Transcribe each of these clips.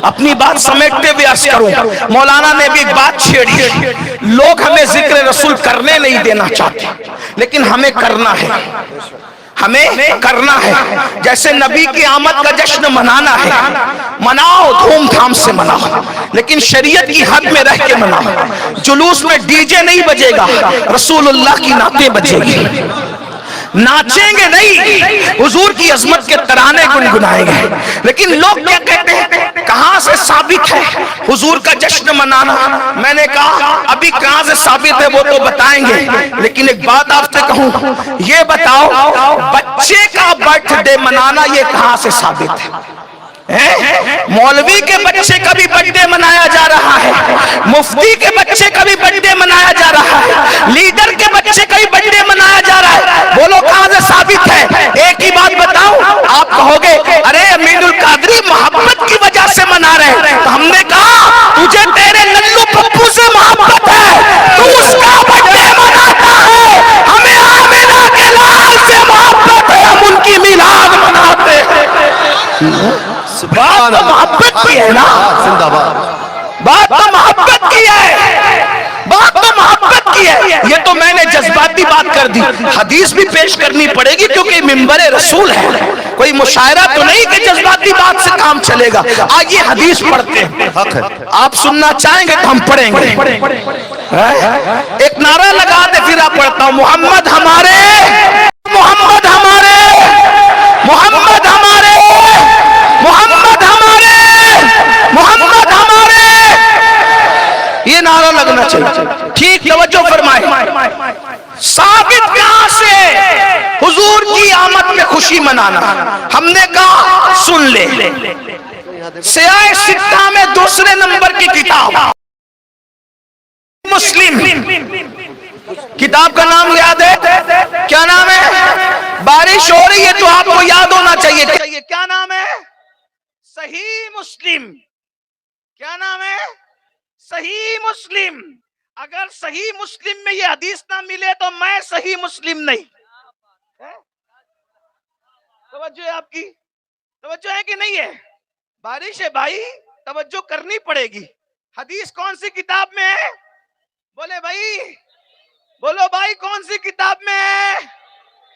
اپنی بات سمیٹتے ہوئے عرض کروں، مولانا نے بھی ایک بات چھیڑی، لوگ ہمیں ذکر رسول کرنے نہیں دینا چاہتے لیکن ہمیں کرنا ہے، ہمیں کرنا ہے۔ جیسے نبی کی آمد کا جشن منانا ہے، مناؤ، دھوم دھام سے مناؤ، لیکن شریعت کی حد میں رہ کے مناؤ۔ جلوس میں ڈی جے نہیں بجے گا، رسول اللہ کی نعتیں بجے گی، ناچیں گے نہیں، حضور کی عظمت کے ترانے گنگنائیں گے۔ لیکن لوگ کیا کہتے ہیں، کہاں سے ثابت ہے حضور کا جشن منانا؟ میں نے کہا ابھی کہاں سے ثابت ہے وہ تو بتائیں گے، لیکن ایک بات آپ سے کہوں، یہ بتاؤ بچے کا برتھ ڈے منانا یہ کہاں سے ثابت ہے؟ مولوی کے بچے کا بھی برتھ ڈے منایا جا رہا ہے، مفتی کے بچے کا بھی برتھ ڈے منایا جا رہا ہے، لیڈر کے بچے کا بھی برتھ ڈے منایا جا رہا ہے، بولو کہاں سے ثابت ہے؟ ایک ہی بات بتاؤں، آپ کہو گے ارے امین القادری محبت کی وجہ سے منا رہے ہیں، تو ہم نے کہا تجھے تیرے للو پپو سے محبت ہے، تو اس کا برتھ ڈے مناتا ہے، ہمیں آمینہ کے لال سے محبت ہے، ہم ان کی میلاد مناتے ہیں۔ بات تو محبت کی ہے نا، بات تو محبت کی ہے، بات تو محبت کی ہے۔ یہ تو میں نے جذباتی بات کر دی، حدیث بھی پیش کرنی پڑے گی کیونکہ ممبر رسول ہے، کوئی مشاعرہ تو نہیں کہ جذباتی بات سے کام چلے گا۔ آئیے حدیث پڑھتے ہیں، آپ سننا چاہیں گے تو ہم پڑھیں گے۔ ایک نعرہ لگا دے پھر آپ پڑھتا ہوں، محمد ہمارے، محمد ہمارے، محمد ہمارے، محمد ہمارے، محمد ہمارے، یہ نعرہ لگنا چاہیے۔ ٹھیک، توجہ فرمائے، ثابت کہاں سے حضور کی آمد میں خوشی منانا؟ ہم نے کہا سن لے، سیاہ ستہ میں دوسرے نمبر کی کتاب مسلم، کتاب کا نام یاد ہے؟ کیا نام ہے؟ بارش ہو رہی ہے تو آپ کو یاد ہونا چاہیے، کیا نام ہے؟ صحیح مسلم۔ کیا نام ہے؟ صحیح مسلم۔ اگر صحیح مسلم میں یہ حدیث نہ ملے تو میں صحیح مسلم نہیں۔ توجہ ہے آپ کی؟ توجہ ہے کہ نہیں ہے؟ بارش ہے بھائی، توجہ کرنی پڑے گی۔ حدیث کون سی کتاب میں ہے؟ بولے بھائی، بولو بھائی، کون سی کتاب میں ہے؟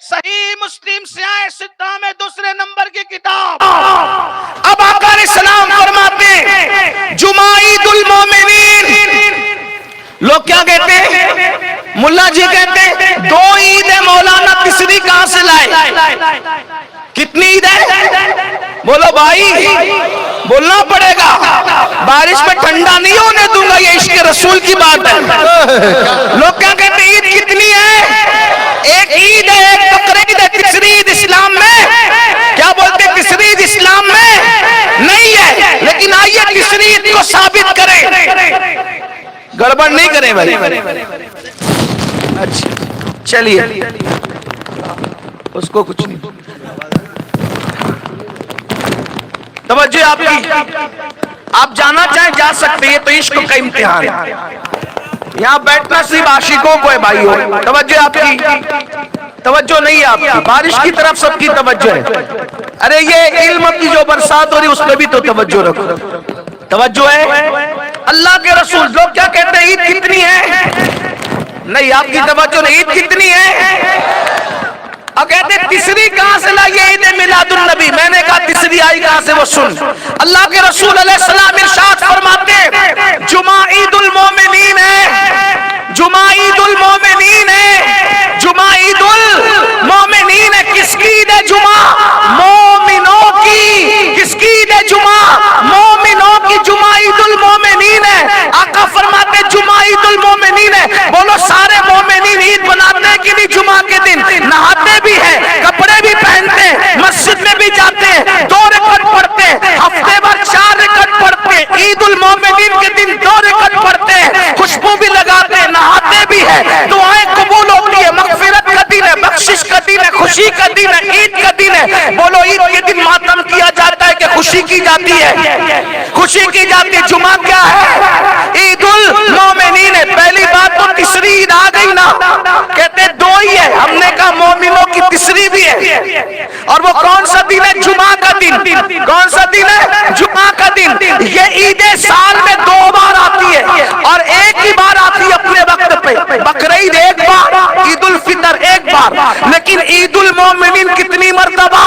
صحیح مسلم سیاہ ستہ میں دوسرے نمبر کی کتاب۔ اب آقا علیہ السلام فرماتے ہیں جمعید المومنین، لوگ کیا کہتے ہیں؟ ملا جی کہتے ہیں دو عید ہے مولانا، تیسری کہاں سے لائے؟ کتنی عید ہے؟ بولو بھائی، بولنا پڑے گا، بارش میں ٹھنڈا نہیں ہونے دوں گا، یہ عشق رسول کی بات ہے۔ لوگ کیا کہتے ہیں عید کتنی ہے؟ ایک عید ہے، ایک بقرعید ہے، تیسری عید اسلام میں کیا بولتے ہیں؟ تیسری عید اسلام میں نہیں ہے، لیکن آئیے تیسری عید کو ثابت کریں، گڑبڑ نہیں کریں بھائی۔ اچھا چلیے، اس کو کچھ نہیں، توجہ آپ کی، آپ جانا چاہیں جا سکتے، یہ تو عشق کا امتحان ہے، یہاں بیٹھنا صرف عاشقوں کو ہے بھائیو۔ توجہ آپ کی، توجہ نہیں آپ کی، بارش کی طرف سب کی توجہ ہے۔ ارے یہ علم کی جو برسات ہو رہی اس میں بھی تو توجہ رکھو، توجہ ہے۔ اللہ کے رسول، لوگ کیا کہتے ہیں عید کتنی ہے؟ نہیں، آپ کی توجہ نہیں، عید کتنی ہے؟ اور کہتے ہیں تیسری کہاں سے لائیے عید میلاد النبی؟ میں نے کہا تیسری آئی کہاں سے وہ سن۔ اللہ کے رسول علیہ السلام ارشاد فرماتے ہیں جمعہ عید المومنین ہے، جمعہ عید المومنین ہے، جمعہ عید المومنین ہے۔ کس کی عید ہے جمعہ؟ مومنوں کی۔ کس کی عید ہے جمعہ؟ مومنوں کی، جمعہ عید المومنین ہے۔ آقا فرماتے ہیں جمعہ عید المومنین ہے، بولو سارے مومنین عید مناتے ہیں کہ نہیں؟ جمعہ کے دن نہاتے بھی ہیں، کپڑے بھی پہنتے ہیں، مسجد میں بھی جاتے ہیں، 2 رکعت پڑھتے ہیں، ہفتے بھر 4 رکعت پڑھتے ہیں، عید المومنین کے دن 2 رکعت پڑھتے ہیں، خوشبو بھی لگاتے ہیں، نہاتے بھی ہیں، دعائیں قبول ہوتی ہے، مغفرت کا دن ہے، بخشش کا دن ہے، خوشی کا دن ہے، عید کا دن ہے۔ بولو عید کے دن ماتم کیا جاتا ہے کہ خوشی کی جاتی ہے؟ خوشی کی جاتی ہے۔ جمعہ کیا ہے؟ عید المومنین ہے۔ پہلی بات تو تیسری عید آ گئی نا, کہتے دو ہی ہے. ہم نے کہا مومنوں کی تیسری بھی ہے, اور وہ کون سا دن ہے؟ جمعہ کا دن. کون سا دن ہے؟ جمعہ کا دن. یہ عیدیں سال میں دو بار آتی ہے, اور ایک ہی بار آتی ہے اپنے وقت پہ. بقرعید ایک بار, عید الفطر ایک بار, لیکن عید المومنین کتنی مرتبہ؟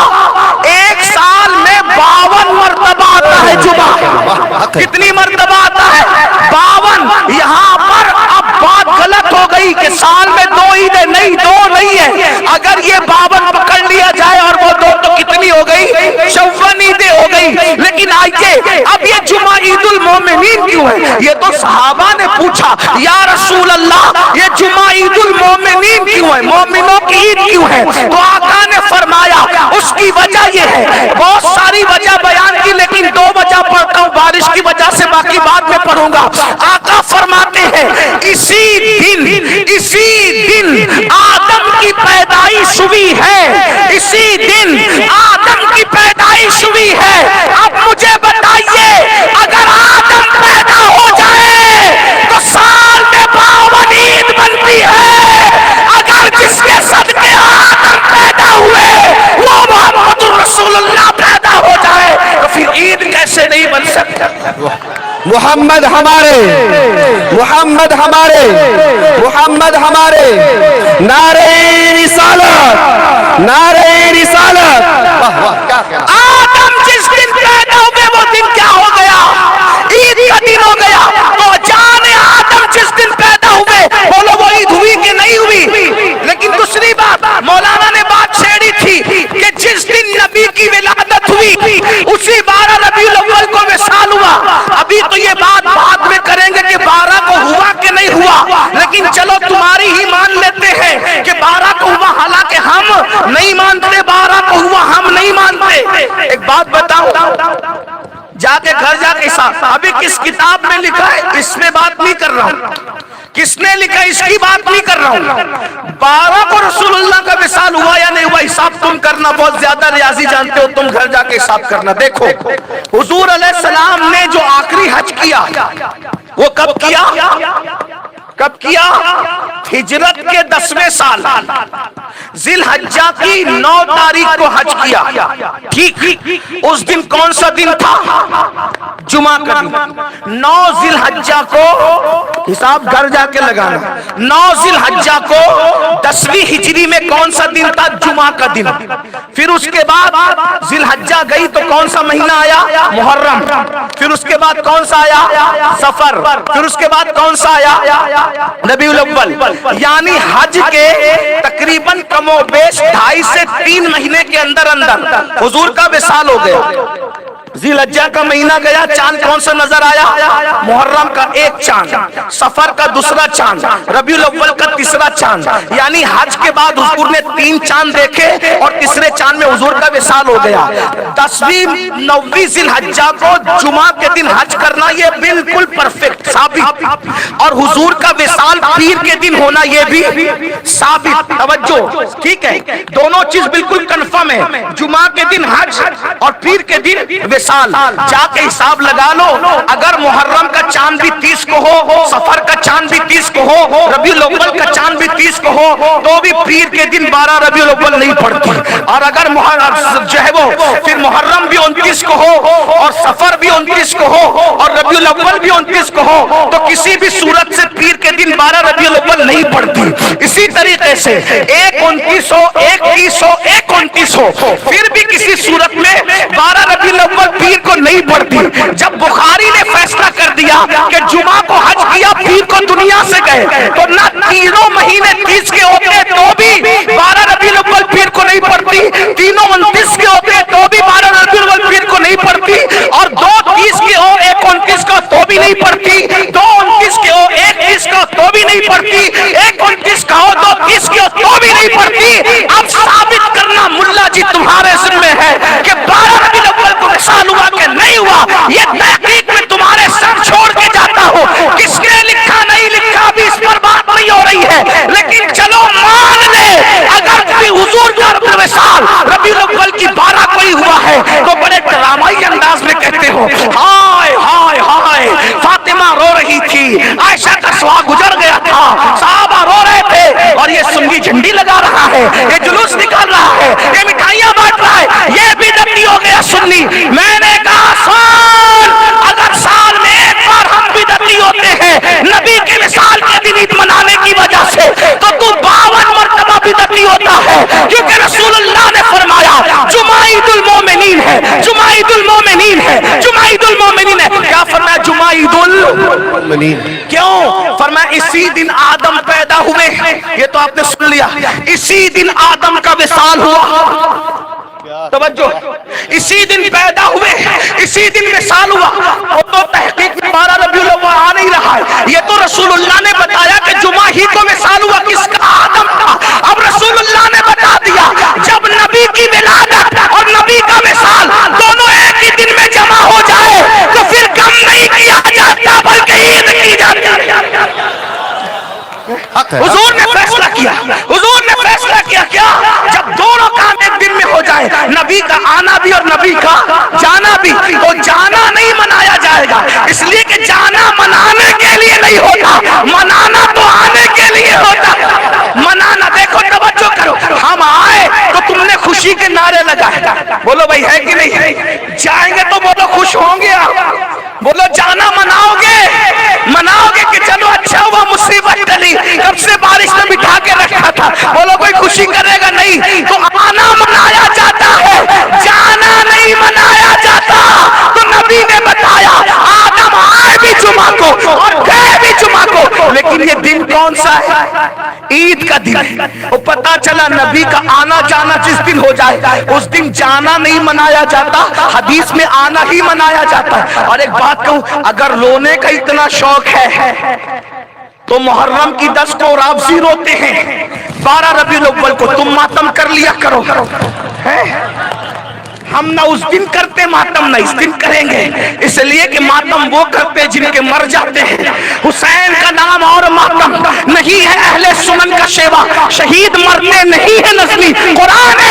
ایک سال میں 52 مرتبہ آتا ہے جمعہ. کتنی مرتبہ آتا ہے؟ 52. یہاں پر اب بات غلط ہو گئی کہ سال میں دو عیدیں, نہیں, دو نہیں ہے. اگر یہ 52 پکڑ لیا جائے اور وہ دو تو کتنی ہو گئی؟ 54 عیدیں ہو گئی. لیکن آئیے, اب یہ جمعہ عید المومنین کیوں ہے؟ یہ تو صحابہ نے پوچھا, یا رسول اللہ یہ جمعہ عید المومنین کیوں ہے, مومنوں کی عید کیوں ہے؟ تو آقا نے فرمایا اس کی وجہ یہ ہے. بہت ساری وجہ بیان کی, لیکن دو وجہ پڑھتا ہوں بارش کی وجہ سے, باقی بعد میں پڑھوں گا. آقا فرماتے ہیں اسی دن آدم کی پیدائش ہوئی ہے. اسی دن آدم کی پیدائش ہوئی ہے. اب مجھے بتائیے, اگر آدم پیدا ہو جائے تو سال میں 52 عید بنتی ہے. اگر جس کے صدقے آدم پیدا ہوئے وہ محمد رسول اللہ پیدا ہو جائے تو پھر عید کیسے نہیں بن سکتا؟ محمد ہمارے, محمد ہمارے, محمد ہمارے. نعرہ رسالت, نعرہ رسالت. آدم جس دن پیدا ہوئے وہ دن کیا ہو گیا؟ عید کا دن ہو گیا. تو جان آدم جس دن پیدا ہوئے, بولو وہ عید ہوئی کہ نہیں ہوئی؟ لیکن دوسری بات مولانا نے بات چھیڑی تھی کہ جس دن نبی کی ولادت ہوئی اسی 12 ربیع الاول کو وصال ہوا. ابھی تو یہ بات بعد میں کریں گے کہ 12 کو ہوا کہ نہیں ہوا, لیکن چلو تمہاری ہی مان لیتے ہیں کہ 12 کو ہوا, حالانکہ ہم نہیں مانتے 12 کو ہوا, ہم نہیں مانتے. ایک بات بتاؤں, جا کے گھر جا کے حساب, ابھی کس کتاب میں لکھا ہے اس میں بات نہیں کر رہا ہوں, کس نے لکھا اس کی بات نہیں کر رہا ہوں. 12 کو رسول اللہ کا وصال ہوا یا نہیں ہوا حساب تم کرنا, بہت زیادہ ریاضی جانتے ہو تم, گھر جا کے حساب کرنا. دیکھو حضور علیہ السلام نے جو آخری حج کیا وہ کب کیا؟ کب کیا؟ ہجرت کے 10ویں سال ذی الحجہ کی 9 تاریخ کو حج کیا. ٹھیک, اس دن کون سا دن تھا؟ جمعہ کا دن. 9 ذی الحجہ کو, حساب گھر جا کے لگانا, 9 ذی الحجہ کو 10ویں ہجری میں کون سا دن تھا؟ جمعہ کا دن. پھر اس کے بعد ذی الحجہ گئی تو کون سا مہینہ آیا؟ محرم. پھر اس کے بعد کون سا آیا؟ صفر. پھر اس کے بعد کون سا آیا؟ ربیع الاول. یعنی حج کے تقریباً کم و بیش 2.5 سے 3 مہینے کے اندر حضور کا وصال ہو گیا. ذی الحجہ کا مہینہ گیا, چاند کون سا نظر آیا؟ محرم کا ایک چاند, صفر کا دوسرا چاند, ربیع الاول کا تیسرا چاند. یعنی حج کے بعد حضور نے 3 چاند دیکھے اور تیسرے چاند میں حضور کا وصال ہو گیا. 10ویں 9ویں ذی الحجہ کو جمعہ کے دن حج کرنا یہ بالکل پرفیکٹ ثابت, اور حضور کا وصال پیر کے دن ہونا یہ بھی ثابت. توجہ, ٹھیک ہے, دونوں چیز بالکل کنفرم ہے. جمعہ کے دن حج اور پیر کے دن وصال. جا کے حساب لگا لو, اگر محرم کا چاند بھی 30 کو ہو, صفر کا چاند بھی 30 کو ہو, ربیع الاول کا چاند بھی 30 کو ہو, تو بھی پیر کے دن 12 ربیع الاول نہیں پڑتی. اور اگر جو ہے وہ پھر محرم بھی 29 کو ہو اور صفر بھی 29 کو ہو اور ربیع الاول بھی 29 کو ہو, تو کسی بھی صورت سے پیر کے دن 12 ربیع الاول نہیں پڑتی. اسی طریقے سے 1 29 ہو, 1 30 ہو, 1 29 ہو, پھر بھی کسی صورت میں 12 ربیع الاول پیر کو نہیں پڑتی. جب بخاری نے فیصلہ کر دیا کہ جمعہ کو حج کیا, پیر کو دنیا سے گئے, تو نہ تینوں مہینے 30 کے ہوتے تو بھی 12 ربیع الاول پیر کو نہیں پڑتی, تینوں 29 کے ہوتے تو بھی 12 ربیع الاول پیر کو نہیں پڑتی, اور 2 30 کے ہو 1 29 کا تو بھی نہیں پڑتی, 2 29 کے ہو 1 30 کا تو بھی نہیں پڑتی, 1 29 کا ہو 2 30 کے ہو تو بھی نہیں پڑتی. اب ثابت کرنا ملا جی تمہارے ذمہ ہے کہ 12 ربیع الاول کو وصال ہوا کہ نہیں ہوا. یہ تحقیق میں تمہارے سر چھوڑ کے جاتا ہوں, کس نے لکھا نہیں لکھا بھی اس پر بات نہیں ہو رہی ہے, لیکن چلو مان لے اگر بھی حضور کا وصال ربیع الاول کی 12 کو ہی ہوا ہے تو بڑے ڈرامائی انداز میں کہتے ہو ہائے ہائے ہائے, فاطمہ رو رہی تھی, عائشہ کا سوا گزر گیا تھا, ہے, یہ جلوس نکال رہا ہے, یہ مٹھائیاں بانٹ رہا ہے, یہ بدعتی ہو گیا سنی. میں نے کہا سن, اگر سال میں ایک بار ہم بدعتی ہوتے ہیں نبی کے وصال کے دن عید منانے کی وجہ سے, تو 52 مرتبہ بدعتی ہوتا ہے, کیونکہ رسول اللہ نے فرمایا جمعہ عید المومنین ہے, جمعہ عید المومنین ہے, جمعہ عید المومنین ہے. کیا فرمایا؟ جمعہ عید المومنین. کیوں فرمایا؟ اسی دن آدم پیدا ہوئے. یہ تو آپ نے سن لیا, اسی دن آدم کا وصال ہوا. توجہ, اسی دن پیدا ہوئے, اسی دن وصال ہوا. وہ تو تحقیق میں 12 ربیع الاول آ نہیں رہا ہے, یہ تو رسول اللہ نے بتایا کہ جمعہ ہی کو وصال ہوا. کس کا؟ آدم کا. اب رسول اللہ نے بتا دیا جب نبی کی ولادت اور نبی کا وصال دونوں ایک ہی دن میں جمع ہو جائے تو پھر غم نہیں کیا جاتا بلکہ عید کی جاتی ہے. حضور نے فیصلہ کیا, حضور نے فیصلہ کیا کیا جب دونوں کام ایک دن میں ہو جائے, نبی کا آنا بھی اور نبی کا جانا بھی, تو جانا نہیں منایا جائے گا, اس لیے کہ جانا منانے کے لیے نہیں ہوتا, منانا تو آنے کے لیے ہوتا. منانا, دیکھو توجہ کرو, ہم آئے تو تم نے خوشی کے نعرے لگائے, بولو بھائی ہے کہ نہیں؟ جائیں گے تو بولو خوش ہوں گے آپ, بولو جانا مناؤ گے, مناؤ گے کہ چلو اچھا ہوا مصیبت ٹلی, کب سے بارش نے بٹھا کے رکھا تھا, بولو کوئی خوشی کرے گا نہیں. تو آنا منایا جاتا ہے, جانا نہیں منایا جاتا. تو نبی نے بتایا آدم آئے بھی جمعہ کو اور گئے بھی جمعہ کو, لیکن یہ دن کون سا ہے؟ عید کا دن. وہ پتا چلا نبی کا آنا جانا جس دن ہو جائے اس دن جانا نہیں منایا جاتا, حدیث میں آنا ہی منایا جاتا ہے. اور ایک بات کہوں, اگر رونے کا اتنا شوق ہے تو محرم کی 10 کو رابضی روتے ہیں, 12 ربیع الاول کو تم ماتم کر لیا کرو. ہم نہ اس دن کرتے ماتم, نہ اس دن کریں گے, اس لیے کہ ماتم وہ کرتے جن کے مر جاتے ہیں. حسین کا نام اور ماتم نہیں ہے اہل سنن کا شیوا, شہید مرتے نہیں ہے نزلی. قرآن